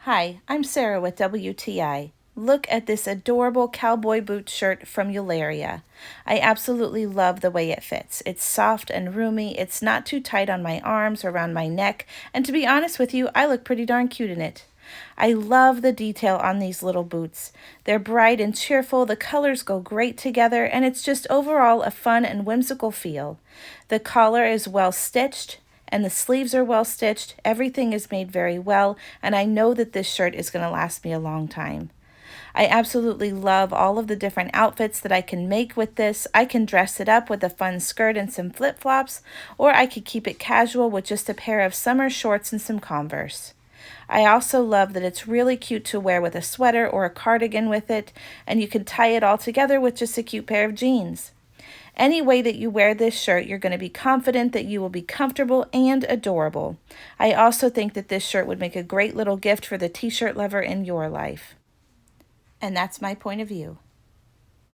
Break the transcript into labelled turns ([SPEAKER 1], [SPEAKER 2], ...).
[SPEAKER 1] Hi, I'm Sarah with WTI. Look at this adorable cowboy boot shirt from Yuaelria. I absolutely love the way it fits. It's soft and roomy, it's not too tight on my arms or around my neck, and to be honest with you, I look pretty darn cute in it. I love the detail on these little boots. They're bright and cheerful, the colors go great together, and it's just overall a fun and whimsical feel. The collar is well stitched, and the sleeves are well stitched. Everything is made very well, and I know that this shirt is going to last me a long time. I absolutely love all of the different outfits that I can make with this. I can dress it up with a fun skirt and some flip-flops, or I could keep it casual with just a pair of summer shorts and some Converse. I also love that it's really cute to wear with a sweater or a cardigan with it, and you can tie it all together with just a cute pair of jeans. Any way that you wear this shirt, you're going to be confident that you will be comfortable and adorable. I also think that this shirt would make a great little gift for the t-shirt lover in your life. And that's my point of view.